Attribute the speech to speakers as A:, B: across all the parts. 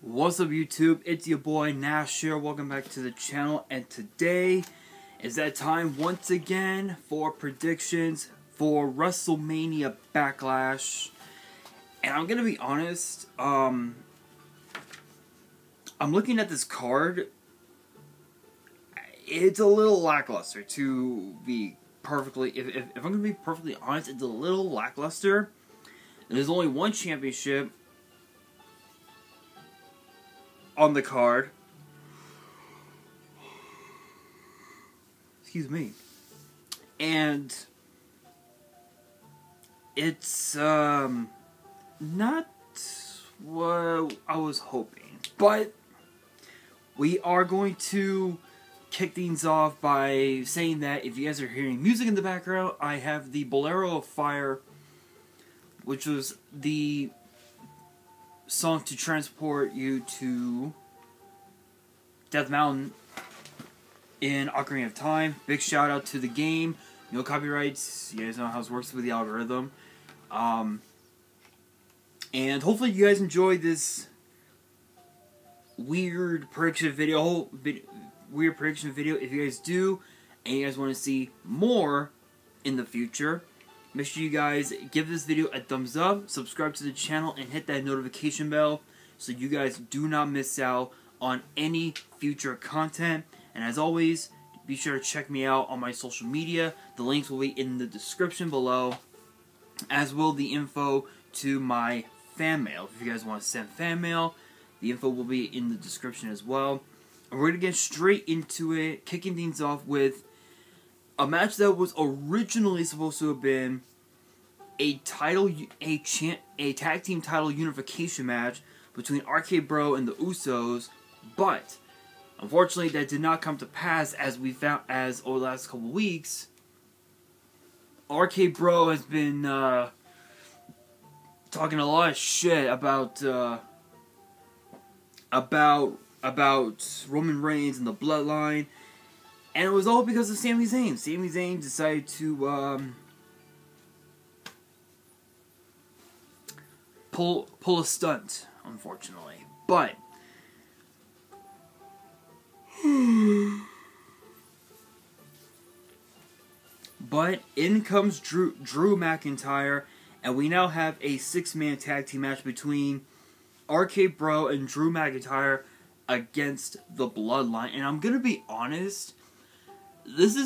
A: What's up YouTube, it's your boy Nash here, welcome back to the channel, and today is that time once again for predictions for WrestleMania Backlash. And I'm gonna be honest, I'm looking at this card, it's a little lackluster to be perfectly, if I'm gonna be perfectly honest, it's a little lackluster. There's only one championship on the card. Excuse me. And it's not what I was hoping. But we are going to kick things off by saying that if you guys are hearing music in the background, I have the Bolero of Fire, which was the song to transport you to Death Mountain in Ocarina of Time. Big shout out to the game. No copyrights. You guys know how it works with the algorithm. And hopefully you guys enjoy this weird prediction video. If you guys do, and you guys want to see more in the future, make sure you guys give this video a thumbs up, subscribe to the channel, and hit that notification bell so you guys do not miss out on any future content. And as always, be sure to check me out on my social media. The links will be in the description below, as will the info to my fan mail. If you guys want to send fan mail, the info will be in the description as well. And we're going to get straight into it, kicking things off with a match that was originally supposed to have been a tag team title unification match between RK Bro and the Usos, but unfortunately that did not come to pass, as we found as over the last couple weeks. RK Bro has been talking a lot of shit about Roman Reigns and the Bloodline. And it was all because of Sami Zayn. Sami Zayn decided to pull a stunt, unfortunately. But in comes Drew McIntyre, and we now have a 6-man tag team match between RK Bro and Drew McIntyre against the Bloodline. And I'm gonna be honest, this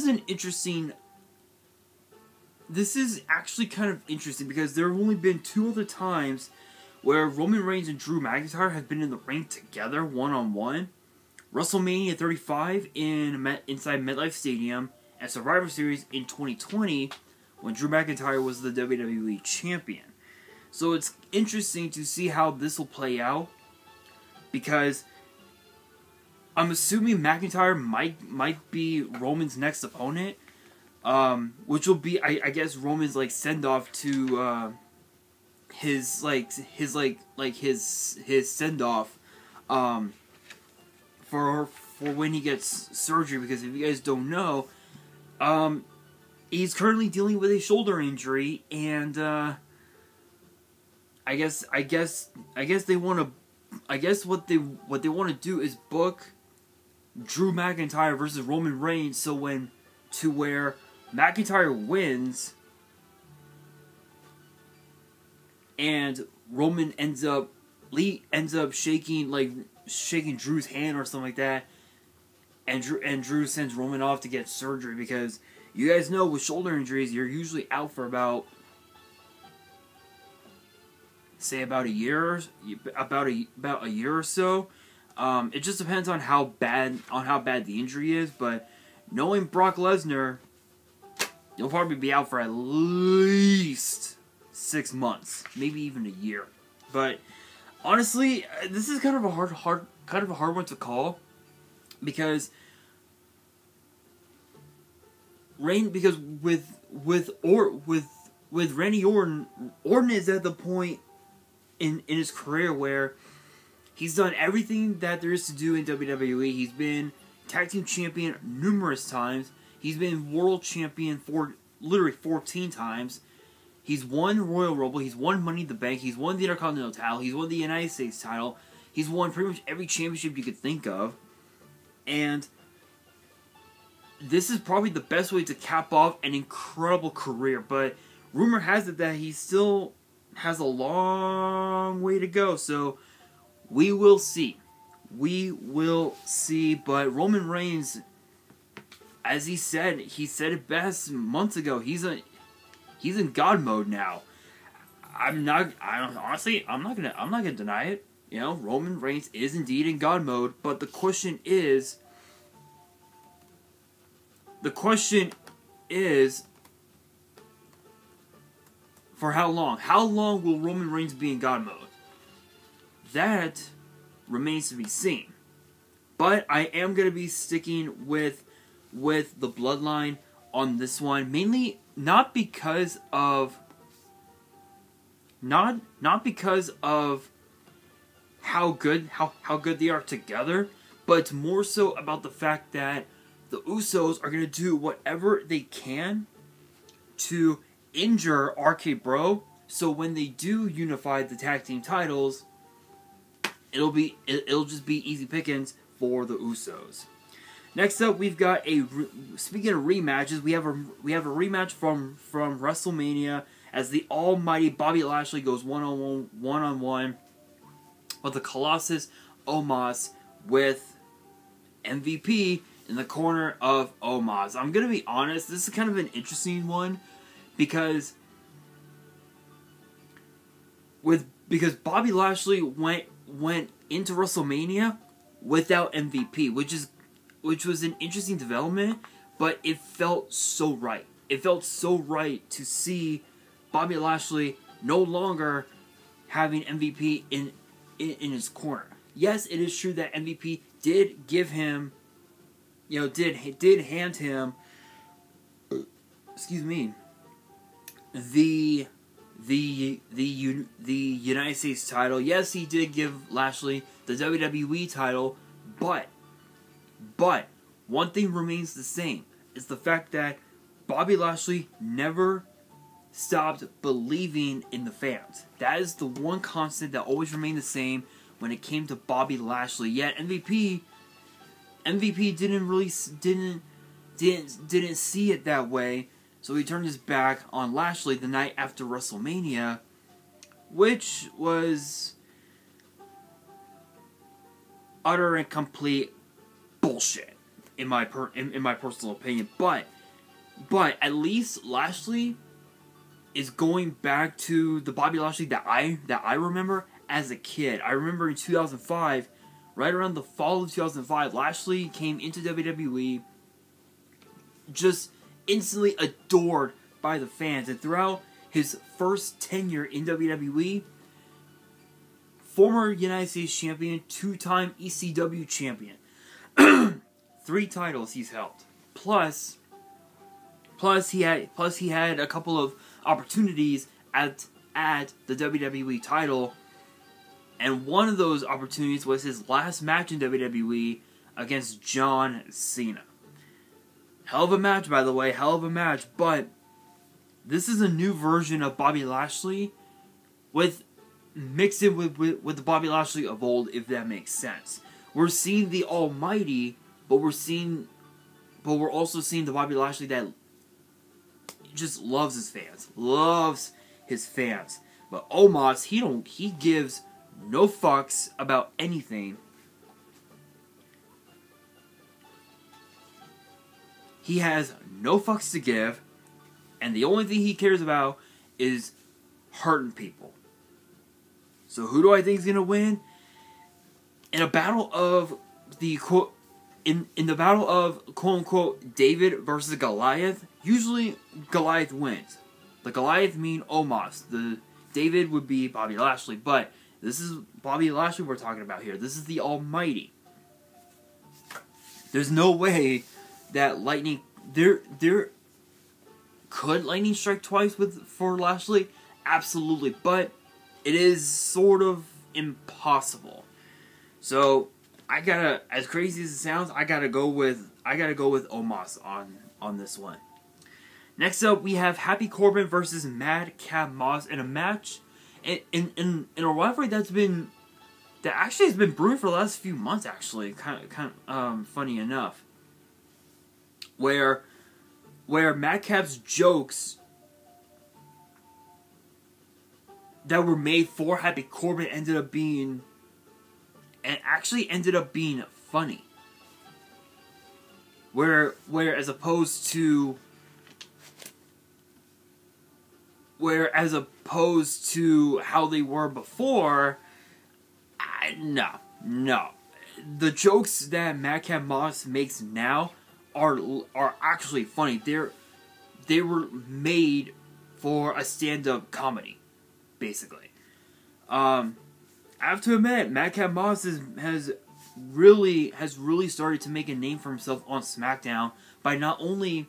A: is actually kind of interesting because there have only been 2 other times where Roman Reigns and Drew McIntyre have been in the ring together, one-on-one. WrestleMania 35 inside MetLife Stadium, and Survivor Series in 2020 when Drew McIntyre was the WWE Champion. So it's interesting to see how this will play out, because I'm assuming McIntyre might be Roman's next opponent, which will be, I guess, Roman's send off to his send off for when he gets surgery. Because if you guys don't know, he's currently dealing with a shoulder injury, and I guess they want to. I guess what they want to do is book Drew McIntyre versus Roman Reigns, to where McIntyre wins and Roman ends up shaking Drew's hand or something like that, and Drew sends Roman off to get surgery, because you guys know with shoulder injuries you're usually out for about a year or so. It just depends on how bad the injury is, but knowing Brock Lesnar, he'll probably be out for at least 6 months, maybe even a year. But honestly, this is kind of a hard one to call, because with Randy Orton is at the point in his career where he's done everything that there is to do in WWE. He's been tag team champion numerous times. He's been world champion for literally 14 times. He's won Royal Rumble. He's won Money in the Bank. He's won the Intercontinental title. He's won the United States title. He's won pretty much every championship you could think of. And this is probably the best way to cap off an incredible career. But rumor has it that he still has a long way to go. So we will see. We will see. But Roman Reigns, as he said it best months ago. He's in God mode now. I'm not gonna deny it. You know, Roman Reigns is indeed in God mode, but the question is, for how long? How long will Roman Reigns be in God mode? That remains to be seen. But I am gonna be sticking with the Bloodline on this one, mainly not because of how good they are together, but it's more so about the fact that the Usos are going to do whatever they can to injure RK Bro, so when they do unify the tag team titles, it'll just be easy pickings for the Usos. Next up, we've got speaking of rematches, we have a rematch from WrestleMania as the almighty Bobby Lashley goes one-on-one with the Colossus Omos with MVP in the corner of Omos. I'm gonna be honest, this is kind of an interesting one because Bobby Lashley went into WrestleMania without MVP, which was an interesting development, but it felt so right. It felt so right to see Bobby Lashley no longer having MVP in his corner. Yes, it is true that MVP did give him, did hand him, excuse me, the United States title. Yes, he did give Lashley the WWE title, but one thing remains the same. It's the fact that Bobby Lashley never stopped believing in the fans. That is the one constant that always remained the same when it came to Bobby Lashley. Yet MVP didn't see it that way, so he turned his back on Lashley the night after WrestleMania, which was utter and complete bullshit in my personal opinion. But at least Lashley is going back to the Bobby Lashley that I remember as a kid. I remember in 2005, right around the fall of 2005, Lashley came into WWE just instantly adored by the fans. And throughout his first tenure in WWE, former United States champion, two-time ECW champion, 3 titles he's held. Plus he had a couple of opportunities at the WWE title, and one of those opportunities was his last match in WWE against John Cena. Hell of a match, by the way, hell of a match, but this is a new version of Bobby Lashley mixed in with the Bobby Lashley of old, if that makes sense. We're seeing the almighty, but we're also seeing the Bobby Lashley that just loves his fans. But Omos, he gives no fucks about anything. He has no fucks to give, and the only thing he cares about is hurting people. So who do I think is gonna win? In a battle of in the battle of quote unquote David versus Goliath, usually Goliath wins. The Goliath mean Omos. The David would be Bobby Lashley, but this is Bobby Lashley we're talking about here. This is the Almighty. There's no way that Lightning could Lightning strike twice for Lashley? Absolutely, but it is sort of impossible. So I gotta, as crazy as it sounds, I gotta go with Omos on this one. Next up, we have Happy Corbin versus Madcap Moss in a match in a rivalry that's been that actually has been brewing for the last few months. Actually, kind of funny enough, where Madcap's jokes that were made for Happy Corbin ended up being funny. Where as opposed to how they were before, no. The jokes that Madcap Moss makes now are actually funny. They were made for a stand-up comedy, basically. I have to admit, Madcap Moss has really started to make a name for himself on SmackDown by not only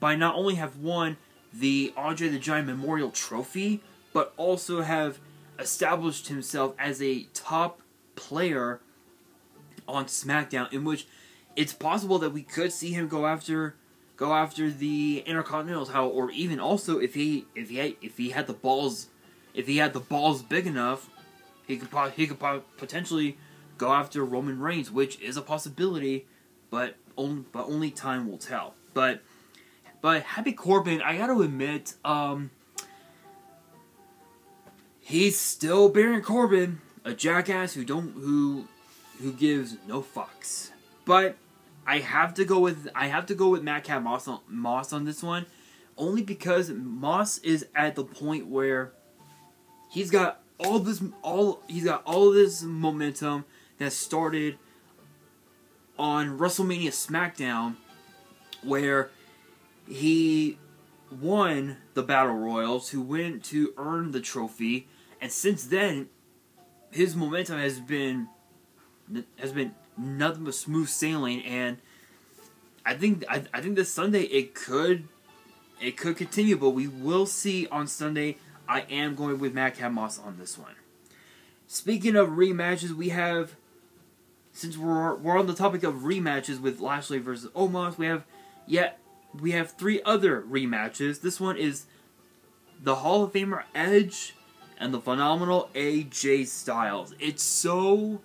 A: have won the Andre the Giant Memorial Trophy, but also have established himself as a top player on SmackDown, in which it's possible that we could see him go after the Intercontinental title, or even also if he had the balls big enough, he could potentially go after Roman Reigns, which is a possibility, but only time will tell. But Happy Corbin, I gotta admit, he's still Baron Corbin, a jackass who gives no fucks. But I have to go with Madcap Moss on this one, only because Moss is at the point where he's got all this momentum that started on WrestleMania SmackDown, where he won the Battle Royals, who went to earn the trophy, and since then his momentum has been nothing but smooth sailing. And I think this Sunday it could continue, but we will see on Sunday. I am going with Madcap Moss on this one. Speaking of rematches, we have, since we're on the topic of rematches with Lashley versus Omos, we have 3 other rematches. This one is the Hall of Famer Edge and the phenomenal AJ Styles. It's so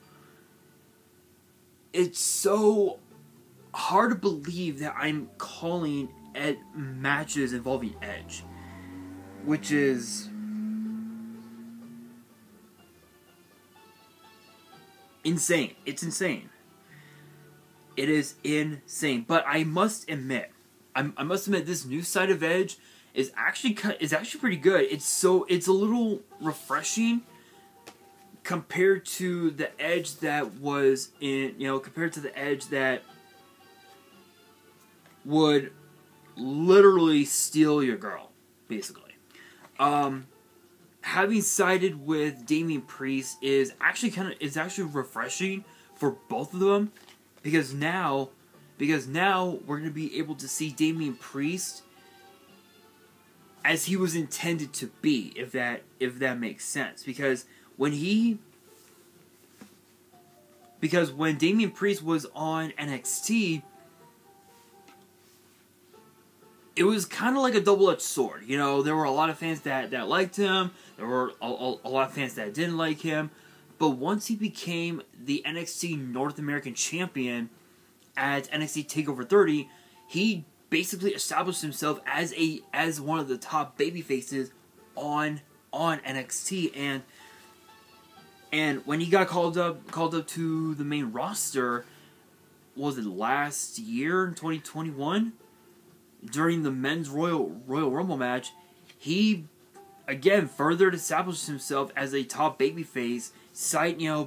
A: hard to believe that I'm calling matches involving Edge, which is insane. It's insane. It is insane. But I must admit, this new side of Edge is actually pretty good. It's a little refreshing compared to the Edge that was compared to the Edge that would literally steal your girl, basically. Having sided with Damien Priest is actually refreshing for both of them, because now we're going to be able to see Damien Priest as he was intended to be, if that makes sense. Because when Damien Priest was on NXT, it was kind of like a double-edged sword. You know, there were a lot of fans that liked him. There were a lot of fans that didn't like him. But once he became the NXT North American Champion at NXT TakeOver 30, he basically established himself as one of the top babyfaces on NXT. And when he got called up to the main roster, was it last year in 2021? During the men's Royal Rumble match, he again further established himself as a top babyface,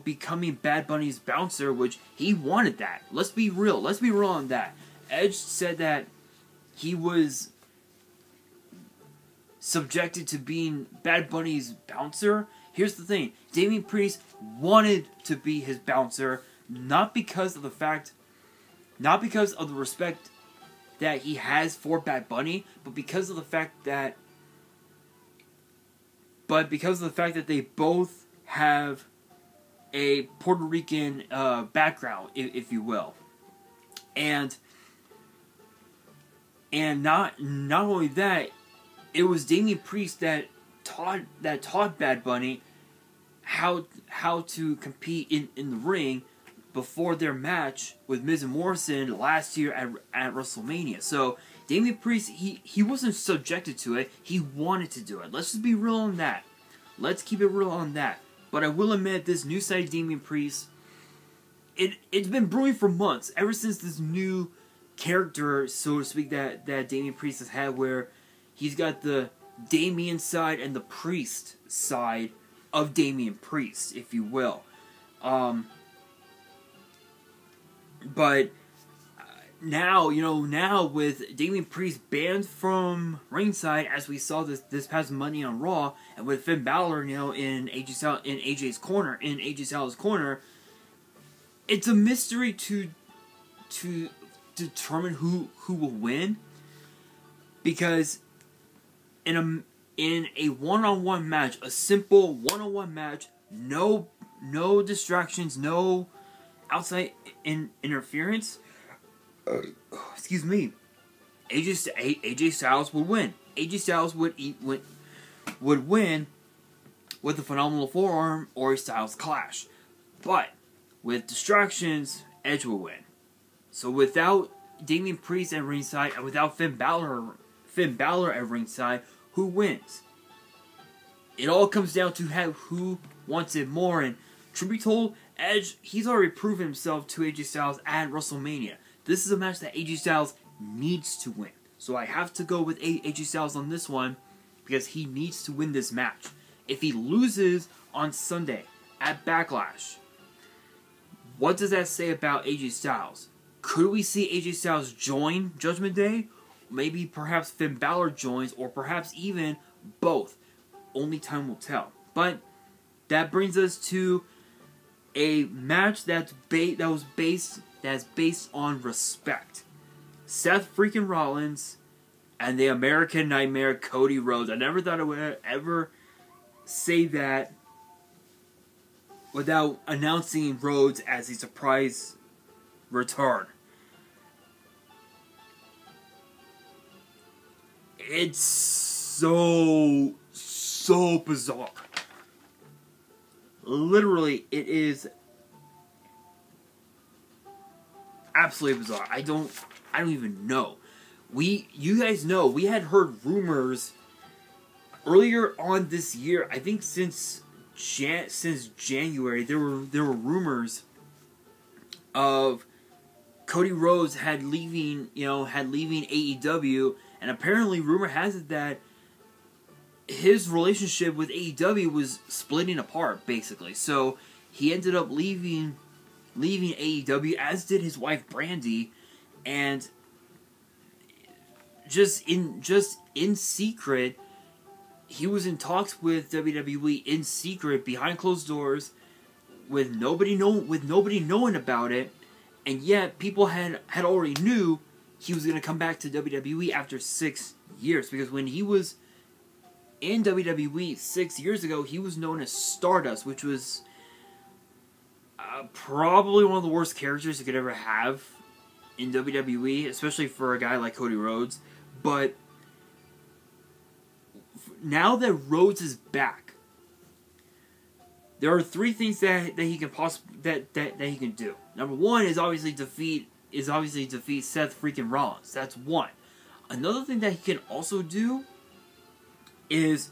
A: becoming Bad Bunny's bouncer, which he wanted that. Let's be real on that. Edge said that he was subjected to being Bad Bunny's bouncer. Here's the thing: Damien Priest wanted to be his bouncer, not because of the respect that he has for Bad Bunny, but because of the fact that they both have a Puerto Rican background, if you will, and not only that, it was Damien Priest that taught Bad Bunny how to compete in the ring before their match with Miz and Morrison last year at WrestleMania. So Damien Priest, he wasn't subjected to it. He wanted to do it. Let's just be real on that. Let's keep it real on that. But I will admit, this new side of Damien Priest, it's been brewing for months, ever since this new character, so to speak, that Damien Priest has had, where he's got the Damien side and the Priest side of Damien Priest, if you will. But now, now with Damien Priest banned from ringside, as we saw this past Monday on Raw, and with Finn Balor, in AJ Styles' corner, it's a mystery to determine who will win, because in a one-on-one match, a simple one-on-one match, no distractions, no outside interference, excuse me, AJ Styles would win. AJ Styles would win with a phenomenal forearm or a Styles clash. But with distractions, Edge will win. So without Damien Priest at ringside and without Finn Balor at ringside, who wins? It all comes down to who wants it more. And truth be told, Edge, he's already proven himself to AJ Styles at WrestleMania. This is a match that AJ Styles needs to win. So I have to go with AJ Styles on this one, because he needs to win this match. If he loses on Sunday at Backlash, what does that say about AJ Styles? Could we see AJ Styles join Judgment Day? Maybe perhaps Finn Balor joins, or perhaps even both. Only time will tell. But that brings us to a match that's based on respect. Seth freaking Rollins and the American Nightmare Cody Rhodes. I never thought I would ever say that without announcing Rhodes as a surprise return. It's so bizarre. Literally, it is absolutely bizarre. I don't even know. You guys know, we had heard rumors earlier on this year. I think since January, there were rumors of Cody Rhodes leaving AEW, and apparently rumor has it that his relationship with AEW was splitting apart, basically. So he ended up leaving AEW, as did his wife Brandy, and just in secret, he was in talks with WWE in secret, behind closed doors, with nobody knowing about it, and yet people had already knew he was going to come back to WWE after 6 years, because when he was in WWE 6 years ago, he was known as Stardust, which was probably one of the worst characters you could ever have in WWE, especially for a guy like Cody Rhodes. But now that Rhodes is back, there are three things that he can that he can do. Number one is obviously defeat Seth freaking Rollins. That's one. Another thing that he can also do is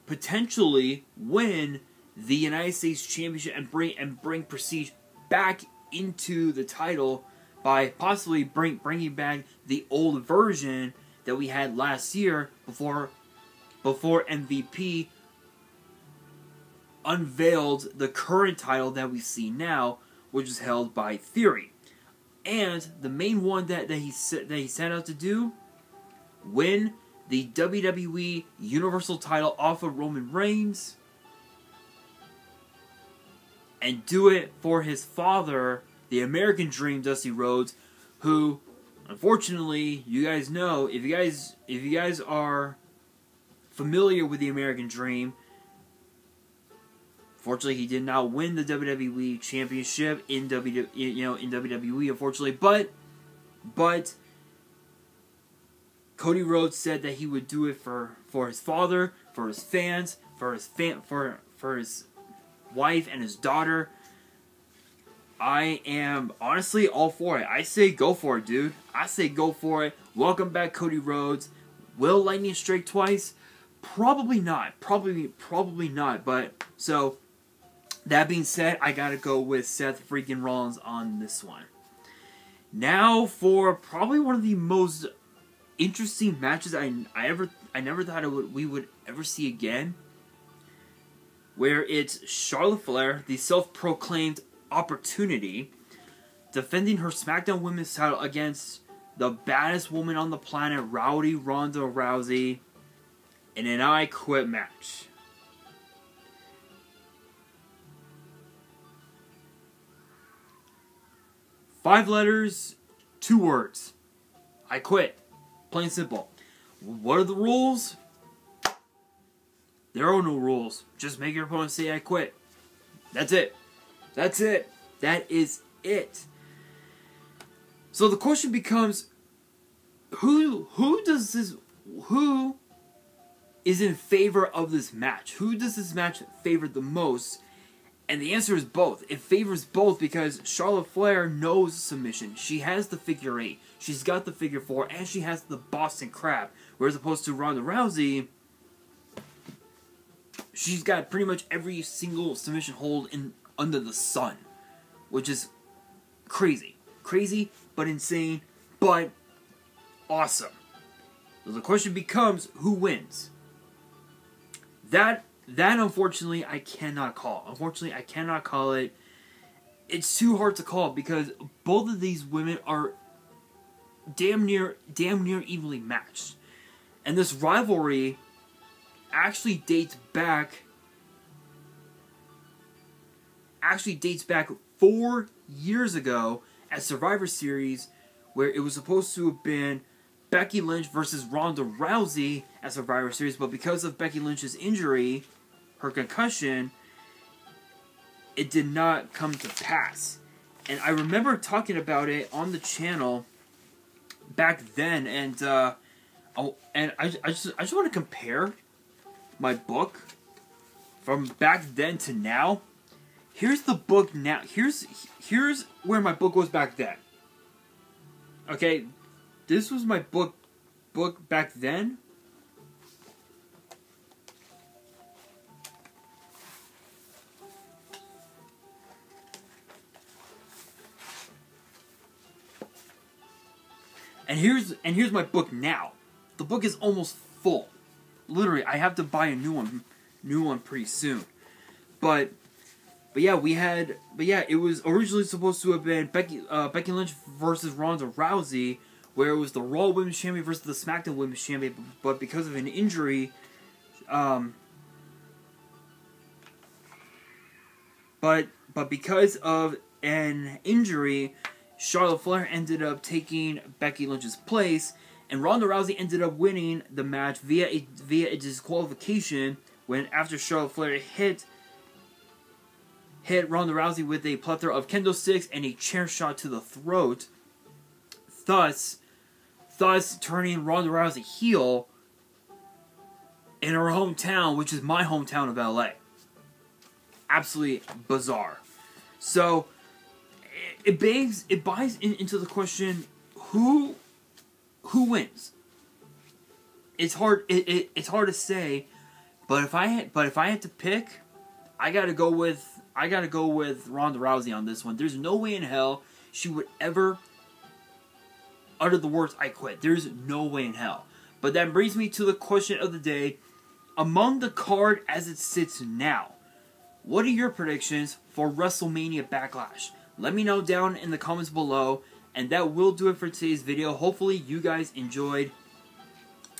A: potentially win the United States Championship and bring prestige back into the title by possibly bringing back the old version that we had last year before MVP unveiled the current title that we see now, which is held by Theory. And the main one that he set out to do, win the WWE Universal title off of Roman Reigns, and do it for his father, the American Dream, Dusty Rhodes, who, unfortunately, you guys know, if you guys are familiar with the American Dream, fortunately, he did not win the WWE Championship in WWE, unfortunately, but Cody Rhodes said that he would do it for his father, for his fans, for his wife and his daughter. I am honestly all for it. I say go for it, dude. I say go for it. Welcome back, Cody Rhodes. Will lightning strike twice? Probably not. Probably not. But so that being said, I gotta go with Seth freaking Rollins on this one. Now for probably one of the most interesting matches I never thought we would ever see again. Where it's Charlotte Flair, the self-proclaimed opportunity, defending her SmackDown Women's title against the baddest woman on the planet, Ronda Rousey, in an I Quit match. Five letters, 2 words. I quit. Plain simple. What are the rules? There are no rules. Just make your opponent say I quit. That's it. That's it. That is it. So the question becomes, who is in favor of this match? Who does this match favor the most? And the answer is both. It favors both because Charlotte Flair knows submission. She has the figure 8. She's got the figure 4. And she has the Boston Crab. Whereas opposed to Ronda Rousey, she's got pretty much every single submission hold under the sun. Which is crazy. Crazy, but insane, but awesome. So the question becomes, who wins? That unfortunately I cannot call. Unfortunately, I cannot call it. It's too hard to call because both of these women are damn near evenly matched. And this rivalry actually dates back 4 years ago at Survivor Series, where it was supposed to have been Becky Lynch versus Ronda Rousey at Survivor Series, but because of Becky Lynch's injury, her concussion, it did not come to pass. And I remember talking about it on the channel back then, and I just want to compare my book from back then to now. Here's the book now. Here's where my book was back then. Okay, this was my book back then. And here's my book now. The book is almost full. Literally, I have to buy a new one pretty soon. But yeah, it was originally supposed to have been Becky Lynch versus Ronda Rousey, where it was the Raw Women's Champion versus the SmackDown Women's Champion, but because of an injury, but because of an injury, Charlotte Flair ended up taking Becky Lynch's place, and Ronda Rousey ended up winning the match via a disqualification when after Charlotte Flair hit Ronda Rousey with a plethora of kendo sticks and a chair shot to the throat, thus turning Ronda Rousey heel in her hometown, which is my hometown of LA. Absolutely bizarre. So it buys into the question, who wins? It's hard to say, but if I had to pick, I gotta go with Ronda Rousey on this one. There's no way in hell she would ever utter the words "I quit." There's no way in hell. But that brings me to the question of the day. Among the card as it sits now, what are your predictions for WrestleMania Backlash? Let me know down in the comments below. And that will do it for today's video. Hopefully you guys enjoyed.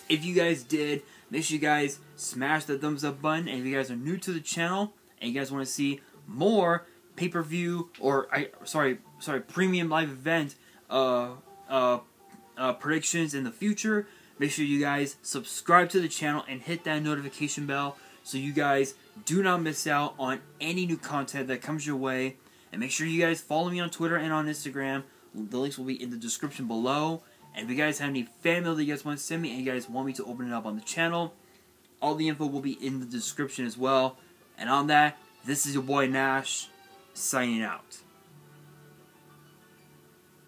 A: If you guys did, make sure you guys smash the thumbs up button. And if you guys are new to the channel and you guys want to see more pay-per-view or premium live event predictions in the future, make sure you guys subscribe to the channel and hit that notification bell so you guys do not miss out on any new content that comes your way. And make sure you guys follow me on Twitter and on Instagram. The links will be in the description below. And if you guys have any fan mail that you guys want to send me and you guys want me to open it up on the channel, All the info will be in the description as well. And on that, this is your boy Nash, signing out.